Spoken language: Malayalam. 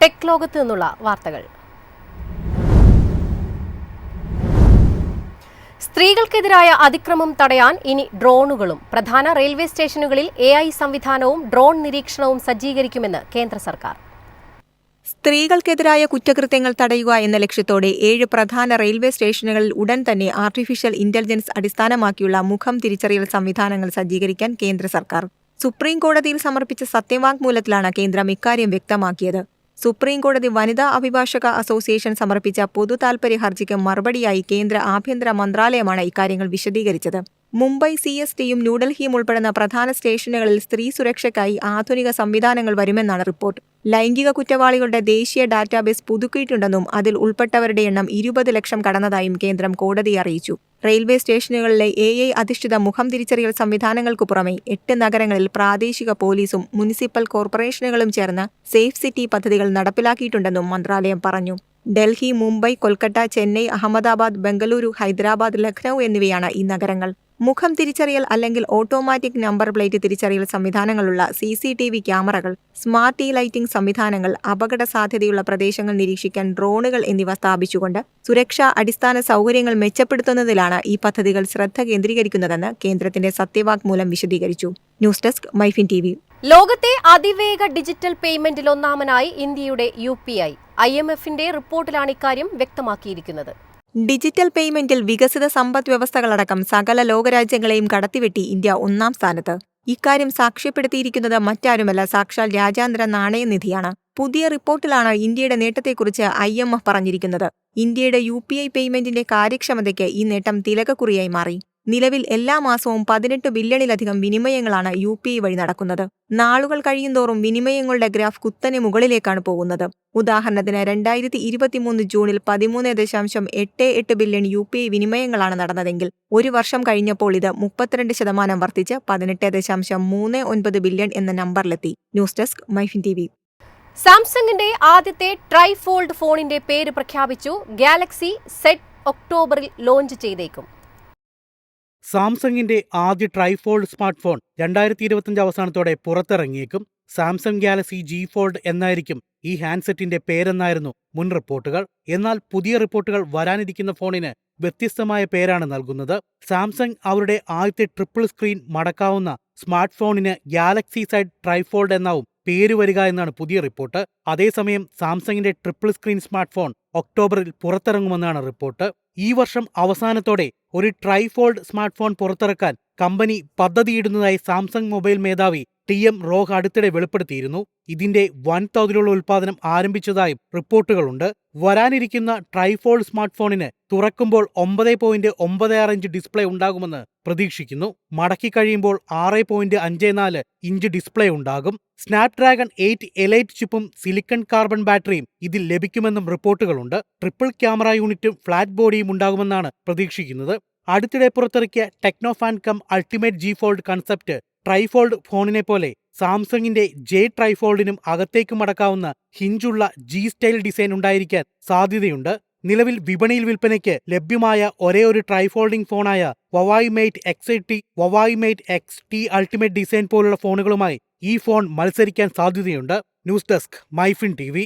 ടെക് ലോകത്ത് നിന്നുള്ള വാർത്തകൾ. സ്ത്രീകൾക്കെതിരായ അതിക്രമം തടയാൻ ഇനി ഡ്രോണുകളും. പ്രധാന റെയിൽവേ സ്റ്റേഷനുകളിൽ AI സംവിധാനവും ഡ്രോൺ നിരീക്ഷണവും സജ്ജീകരിക്കുമെന്ന് കേന്ദ്ര സർക്കാർ. സ്ത്രീകൾക്കെതിരായ കുറ്റകൃത്യങ്ങൾ തടയുക എന്ന ലക്ഷ്യത്തോടെ 7 പ്രധാന റെയിൽവേ സ്റ്റേഷനുകളിൽ ഉടൻ തന്നെ ആർട്ടിഫിഷ്യൽ ഇന്റലിജൻസ് അടിസ്ഥാനമാക്കിയുള്ള മുഖം തിരിച്ചറിയൽ സംവിധാനങ്ങൾ സജ്ജീകരിക്കാൻ കേന്ദ്ര സർക്കാർ. സുപ്രീം കോടതിയിൽ സമർപ്പിച്ച സത്യവാങ്മൂലത്തിലാണ് കേന്ദ്രം ഇക്കാര്യം വ്യക്തമാക്കിയത്. സുപ്രീം കോടതി വനിതാ അഭിഭാഷക അസോസിയേഷൻ സമർപ്പിച്ച പൊതു താൽപര്യ ഹർജിക്ക് മറുപടിയായി കേന്ദ്ര ആഭ്യന്തര മന്ത്രാലയമാണ് ഇക്കാര്യങ്ങൾ വിശദീകരിച്ചത്. മുംബൈ CSTയും ന്യൂഡൽഹിയും ഉൾപ്പെടുന്ന പ്രധാന സ്റ്റേഷനുകളിൽ സ്ത്രീ സുരക്ഷയ്ക്കായി ആധുനിക സംവിധാനങ്ങൾ വരുമെന്നാണ് റിപ്പോർട്ട്. ലൈംഗിക കുറ്റവാളികളുടെ ദേശീയ ഡാറ്റാബേസ് പുതുക്കിയിട്ടുണ്ടെന്നും അതിൽ ഉൾപ്പെട്ടവരുടെ എണ്ണം 20 ലക്ഷം കടന്നതായും കേന്ദ്രം കോടതിയെ അറിയിച്ചു. റെയിൽവേ സ്റ്റേഷനുകളിലെ AI അധിഷ്ഠിത മുഖം തിരിച്ചറിയൽ സംവിധാനങ്ങൾക്കു പുറമെ 8 നഗരങ്ങളിൽ പ്രാദേശിക പോലീസും മുനിസിപ്പൽ കോർപ്പറേഷനുകളും ചേർന്ന് സേഫ് സിറ്റി പദ്ധതികൾ നടപ്പിലാക്കിയിട്ടുണ്ടെന്നും മന്ത്രാലയം പറഞ്ഞു. ഡൽഹി, മുംബൈ, കൊൽക്കത്ത, ചെന്നൈ, അഹമ്മദാബാദ്, ബംഗളൂരു, ഹൈദരാബാദ്, ലഖ്നൌ എന്നിവയാണ് ഈ നഗരങ്ങൾ. മുഖം തിരിച്ചറിയൽ അല്ലെങ്കിൽ ഓട്ടോമാറ്റിക് നമ്പർ പ്ലേറ്റ് തിരിച്ചറിയൽ സംവിധാനങ്ങളുള്ള CCTV ക്യാമറകൾ, സ്മാർട്ട് ലൈറ്റിംഗ് സംവിധാനങ്ങൾ, അപകട സാധ്യതയുള്ള പ്രദേശങ്ങൾ നിരീക്ഷിക്കാൻ ഡ്രോണുകൾ എന്നിവ സ്ഥാപിച്ചുകൊണ്ട് സുരക്ഷാ അടിസ്ഥാന സൗകര്യങ്ങൾ മെച്ചപ്പെടുത്തുന്നതിലാണ് ഈ പദ്ധതികൾ ശ്രദ്ധ കേന്ദ്രീകരിക്കുന്നതെന്ന് കേന്ദ്രത്തിന്റെ സത്യവാങ്മൂലം വിശദീകരിച്ചു. News desk MyFin TV. ലോകത്തെ അതിവേഗ ഡിജിറ്റൽ പേയ്മെന്റിൽ ഒന്നാമനായി ഇന്ത്യയുടെ UPI. IMFന്റെ റിപ്പോർട്ടിലാണ് ഇക്കാര്യം വ്യക്തമാക്കിയിരിക്കുന്നത്. ഡിജിറ്റൽ പേയ്മെന്റിൽ വികസിത സമ്പദ് വ്യവസ്ഥകളടക്കം സകല ലോകരാജ്യങ്ങളെയും കടത്തിവെട്ടി ഇന്ത്യ 1-ാം സ്ഥാനത്ത്. ഇക്കാര്യം സാക്ഷ്യപ്പെടുത്തിയിരിക്കുന്നത് മറ്റാരുമല്ല, സാക്ഷാൽ രാജ്യാന്തര നാണയനിധിയാണ്. പുതിയ റിപ്പോർട്ടിലാണ് ഇന്ത്യയുടെ നേട്ടത്തെക്കുറിച്ച് IMF പറഞ്ഞിരിക്കുന്നത്. ഇന്ത്യയുടെ UPI പേയ്മെന്റിന്റെ കാര്യക്ഷമതയ്ക്ക് ഈ നേട്ടം തിലകക്കുറിയായി മാറി. നിലവിൽ എല്ലാ മാസവും 18 ബില്യണിലധികം വിനിമയങ്ങളാണ് UPI വഴി നടക്കുന്നത്. നാളുകൾ കഴിയുന്തോറും വിനിമയങ്ങളുടെ ഗ്രാഫ് കുത്തനെ മുകളിലേക്കാണ് പോകുന്നത്. ഉദാഹരണത്തിന് 2023 ജൂണിൽ 13.88 ബില്യൺ UPI വിനിമയങ്ങളാണ് നടന്നതെങ്കിൽ ഒരു വർഷം കഴിഞ്ഞപ്പോൾ ഇത് 32% വർദ്ധിച്ച് 18.39 ബില്യൺ എന്ന നമ്പറിലെത്തി. News desk MyFin TV. സാംസങ്ങിന്റെ ആദ്യത്തെ ട്രൈഫോൾഡ് ഫോണിന്റെ പേര് പ്രഖ്യാപിച്ചു. ഗാലക്സി Z ഒക്ടോബറിൽ ലോഞ്ച് ചെയ്തേക്കും. സാംസങ്ങിന്റെ ആദ്യ ട്രൈഫോൾഡ് സ്മാർട്ട് ഫോൺ 2025 അവസാനത്തോടെ പുറത്തിറങ്ങിയേക്കും. സാംസങ് ഗാലക്സി G Fold എന്നായിരിക്കും ഈ ഹാൻഡ്സെറ്റിന്റെ പേരെന്നായിരുന്നു മുൻ റിപ്പോർട്ടുകൾ. എന്നാൽ പുതിയ റിപ്പോർട്ടുകൾ വരാനിരിക്കുന്ന ഫോണിന് വ്യത്യസ്തമായ പേരാണ് നൽകുന്നത്. സാംസങ് അവരുടെ ആദ്യത്തെ ട്രിപ്പിൾ സ്ക്രീൻ മടക്കാവുന്ന സ്മാർട്ട് ഫോണിന് ഗാലക്സി Z ട്രൈഫോൾഡ് എന്നാവും പേര് വരിക എന്നാണ് പുതിയ റിപ്പോർട്ട്. അതേസമയം സാംസങ്ങിന്റെ ട്രിപ്പിൾ സ്ക്രീൻ സ്മാർട്ട് ഫോൺ ഒക്ടോബറിൽ പുറത്തിറങ്ങുമെന്നാണ് റിപ്പോർട്ട്. ഈ വർഷം അവസാനത്തോടെ ഒരു ട്രൈഫോൾഡ് സ്മാർട്ട് ഫോൺ പുറത്തിറക്കാൻ കമ്പനി പദ്ധതിയിടുന്നതായി സാംസങ് മൊബൈൽ മേധാവി TM റോഹ് അടുത്തിടെ വെളിപ്പെടുത്തിയിരുന്നു. ഇതിന്റെ വൻതോതിലുള്ള ഉൽപ്പാദനം ആരംഭിച്ചതായും റിപ്പോർട്ടുകളുണ്ട്. വരാനിരിക്കുന്ന ട്രൈഫോൾഡ് സ്മാർട്ട് ഫോണിന് തുറക്കുമ്പോൾ 9.96 ഇഞ്ച് ഡിസ്പ്ലേ ഉണ്ടാകുമെന്ന് പ്രതീക്ഷിക്കുന്നു. മടക്കി കഴിയുമ്പോൾ 6.54 ഇഞ്ച് ഡിസ്പ്ലേ ഉണ്ടാകും. സ്നാപ്ഡ്രാഗൺ 8 എലൈറ്റ് ചിപ്പും സിലിക്കൺ കാർബൺ ബാറ്ററിയും ഇതിൽ ലഭിക്കുമെന്നും റിപ്പോർട്ടുകളുണ്ട്. ട്രിപ്പിൾ ക്യാമറ യൂണിറ്റും ഫ്ലാറ്റ് ബോഡിയും ഉണ്ടാകുമെന്നാണ് പ്രതീക്ഷിക്കുന്നത്. അടുത്തിടെ പുറത്തിറക്കിയ Tecno Phantom Ultimate G Fold concept trifold ഫോണിനെ പോലെ സാംസങ്ങിന്റെ J ട്രൈഫോൾഡിനും അകത്തേക്ക് മടക്കാവുന്ന ഹിഞ്ചുള്ള G സ്റ്റൈൽ ഡിസൈൻ ഉണ്ടായിരിക്കാൻ സാധ്യതയുണ്ട്. നിലവിൽ വിപണിയിൽ വിൽപ്പനയ്ക്ക് ലഭ്യമായ ഒരേയൊരു ട്രൈഫോൾഡിംഗ് ഫോണായ Huawei Mate X80, Huawei Mate XT Ultimate Design പോലുള്ള ഫോണുകളുമായി ഈ ഫോൺ മത്സരിക്കാൻ സാധ്യതയുണ്ട്. News desk MyFin TV.